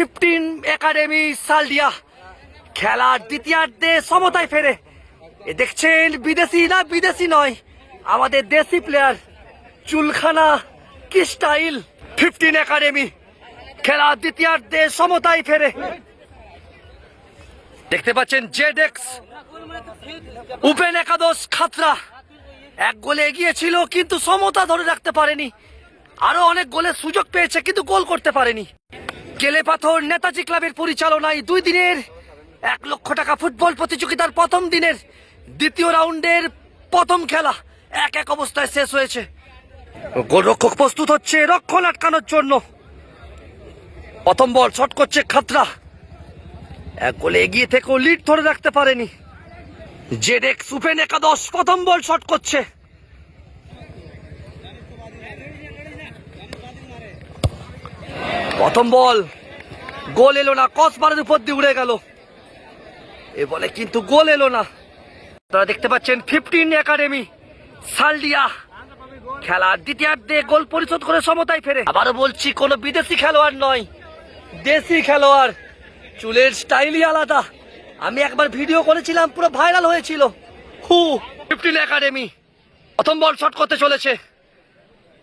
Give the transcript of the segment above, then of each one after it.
15 academy Saldiha খেলার দ্বিতীয়ার্ধে সমতায় ফেরে। দেখছেন বিদেশি না বিদেশি নয়, আমাদের দেশি প্লেয়ার, চুলখানা কি স্টাইল। 15 একাডেমি খেলার দ্বিতীয়ার্ধে সমতায় ফেরে। দেখতে পাচ্ছেন জেডেক্স উপেন একাদশ খাতরা এক গোলে এগিয়ে ছিল কিন্তু সমতা ধরে রাখতে পারেনি। আরো অনেক গোলের সুযোগ পেয়েছে কিন্তু গোল করতে পারেনি। কেলেপাথর নেতাজি ক্লাবের পরিচালনায় 2 দিনের 1 লক্ষ টাকা ফুটবল প্রতিযোগিতার প্রথম দিনের দ্বিতীয় রাউন্ডের প্রথম খেলা 1-1 অবস্থায় শেষ হয়েছে। গোলরক্ষক প্রস্তুত হচ্ছে রক্ষণ আটকানোর জন্য। প্রথম বল শট করছে খাতরা, এক গোলে এগিয়ে থেকেও লিড ধরে রাখতে পারেনি। জেডেক্স উপেন একাদশ প্রথম বল শট করছে। প্রথম বল গোল এলো না, ক্রসবারের উপর দিয়ে উড়ে গেল। এ বলে কিন্তু গোল এলো না। আপনারা দেখতে পাচ্ছেন 15 একাডেমি সালডিয়া খেলার দ্বিতীয়ার্ধে গোল পরিশোধ করে সমতায় ফেরে। আবারও বলছি, কোনো বিদেশি খেলোয়াড় নয়, দেশি খেলোয়াড়। চুলের স্টাইলই আলাদা। আমি একবার ভিডিও করেছিলাম, পুরো ভাইরাল হয়েছিল। 15 একাডেমি প্রথম বল শট করতে চলেছে।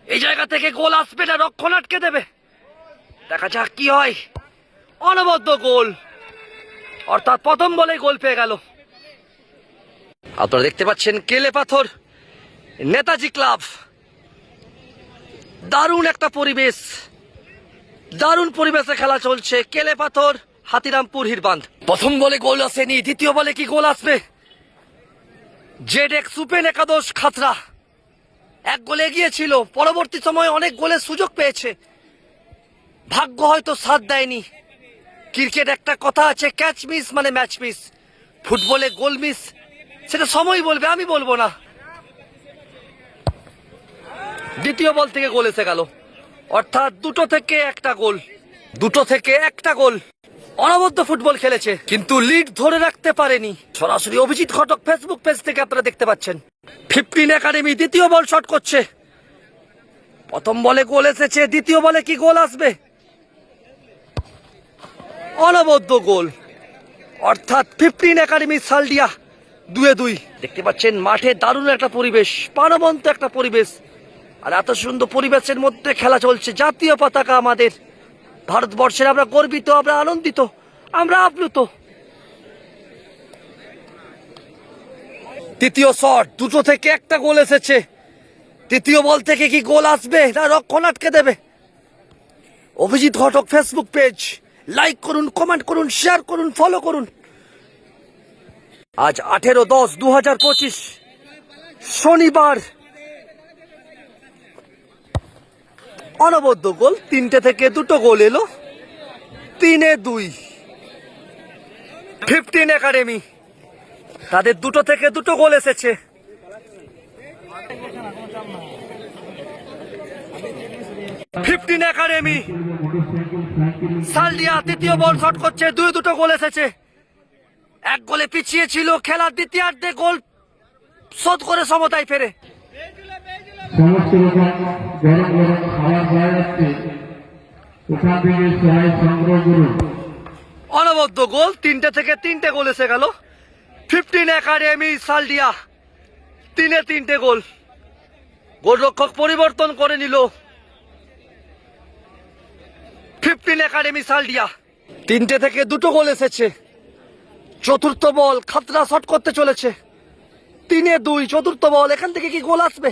এই জায়গা থেকে গোল আসবে না, রক্ষণ আটকে দেবে। দেখা যাক কি হয়। অনবদ্য গোল, অর্থাৎ প্রথম বলে গোল পেয়ে গেল। আপনারা দেখতে পাচ্ছেন কেলেপাথর নেতাজি ক্লাব। দারুণ একটা পরিবেশ, দারুণ পরিবেশে খেলা চলছে। কেলেপাথর হাতিরামপুর হিরবান্ধ। প্রথম বলে গোল আসেনি, দ্বিতীয় বলে কি গোল আসবে? জেডেক্স উপেন একাদশ খাতরা এক গোলে এগিয়েছিল, পরবর্তী সময়ে অনেক গোলের সুযোগ পেয়েছে, ভাগ্য হয়তো সাথ দেয়নি। ক্রিকেট একটা কথা আছে, ক্যাচ মিস মানে ম্যাচ মিস। ফুটবলে গোল মিস সেটা সময় বলবে, আমি বলবো না। দ্বিতীয় বল থেকে গোল এসে গেল, অর্থাৎ 2 থেকে 1টা গোল। 2 থেকে 1টা গোল। অনবদ্য ফুটবল খেলেছে কিন্তু লিড ধরে রাখতে পারেনি। সরাসরি অভিজিৎ ঘটক ফেসবুক পেজ থেকে আপনারা দেখতে পাচ্ছেন। 15 একাডেমি দ্বিতীয় বল শট করছে। প্রথম বলে গোল এসেছে, দ্বিতীয় বলে কি গোল আসবে? অনবদ্য গোল, অর্থাৎ 15 একাডেমি সালডিয়া 2-2। দেখতে পাচ্ছেন মাঠে দারুণ একটা পরিবেশ, প্রাণবন্ত একটা পরিবেশ। আর এত সুন্দর পরিবেশের মধ্যে খেলা চলছে। জাতীয় পতাকা আমাদের ভারতবর্ষের, আমরা গর্বিত, আমরা আনন্দিত, আমরা আপ্লুত। তৃতীয় শট, 2 থেকে 1টা গোল এসেছে। তৃতীয় বল থেকে কি গোল আসবে না রক্ষণ আটকে দেবে? অভিজিৎ ঘটক ফেসবুক পেজ লাইক করুন, কমেন্ট করুন, শেয়ার করুন, ফলো করুন। আজ 18/10/2025 শনিবার। অনবদ্য গোল, 3টে থেকে 2টো গোল এলো, 3-2। 15 একাডেমি তাদের 2টো থেকে 2টো গোল এসেছে। একাডেমি সালডিয়া তৃতীয় বল শট করছে, 2টো গোল এসেছে। 1 গোলে পিছিয়ে ছিল, খেলার দ্বিতীয়ার্ধে গোল শোধ করে সমতায় ফেরে। সমস্ত রকম গরম গরম খাবার পাওয়া যাচ্ছে, ওখান থেকে সবাই সংগ্রহ করুন। অনবদ্য গোল, 3টে থেকে 3টে গোল এসে গেল। 15 একাডেমি সালডিয়া 3-3টে গোল। গোলরক্ষক পরিবর্তন করে নিল। 15 একাডেমি সালডিয়া 3টে থেকে 2টো গোল এসেছে। চতুর্থ বল খাতরা শট করতে চলেছে, 3-2। চতুর্থ বল, এখান থেকে কি গোল আসবে?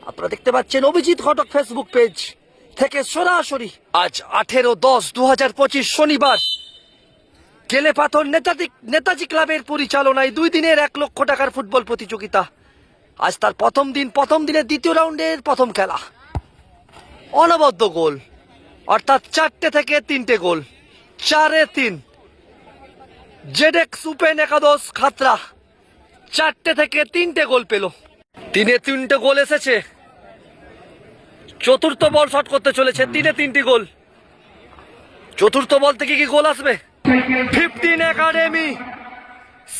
আপনারা দেখতে পাচ্ছেন অভিজিৎ ঘটক ফেসবুক পেজ থেকে সরাসরি। আজ 18/10/2025 শনিবার কেলেপাথর নেতাজি ক্লাবের পরিচালনায় 2 দিনের 1 লক্ষ টাকার ফুটবল প্রতিযোগিতা। আজ তার প্রথম দিন, প্রথম দিনের দ্বিতীয় রাউন্ডের প্রথম খেলা। অনবদ্য গোল, অর্থাৎ 4টে থেকে 3টে গোল, 4-3। জেডেক্স উপেন একাদশ খাতরা 4টে থেকে 3টে গোল পেল, 3-3টে গোল এসেছে। চতুর্থ বল শট করতে চলেছে, 3-3টি গোল। চতুর্থ বল থেকে কি গোল আসবে? 15 একাডেমি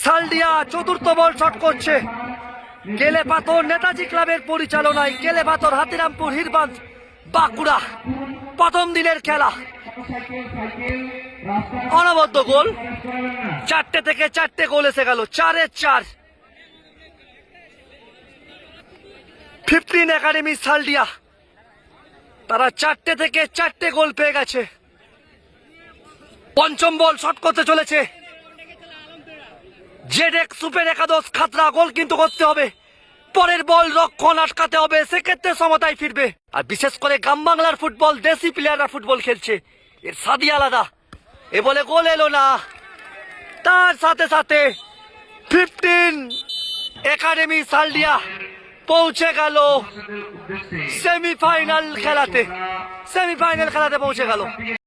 সালডিয়া চতুর্থ বল শট করছে। কেলেপাথর নেতাজি ক্লাবের পরিচালনায়, কেলেপাথর হাতিরামপুর হিরবান্ধ বাঁকুড়া। প্রথম দিনের খেলা সাইকেল সাইকেল রাস্তা অনবদ্য গোল, করাবেন না। 4টে থেকে 4টে গোল এসে গেল, 4-4। 15 একাডেমি সালডিয়া তারা 4টে থেকে 4টে গোল পেয়ে গেছে। পঞ্চম বল শট করতে চলেছে জেডেক সুপার একাদশ খাতরা, গোল কিন্তু করতে হবে। পরের বল রক্ষণ আটকাতে হবে, সেক্ষেত্রে সমতায় ফিরবে। আর বিশেষ করে গ্রাম বাংলার ফুটবল, দেশি প্লেয়াররা ফুটবল খেলছে, এর স্বাদই আলাদা। এ বলে গোল এলো না, তার সাথে সাথে 15 একাডেমি সালডিয়া পৌঁছে গেল সেমিফাইনাল খেলাতে পৌঁছে গেল।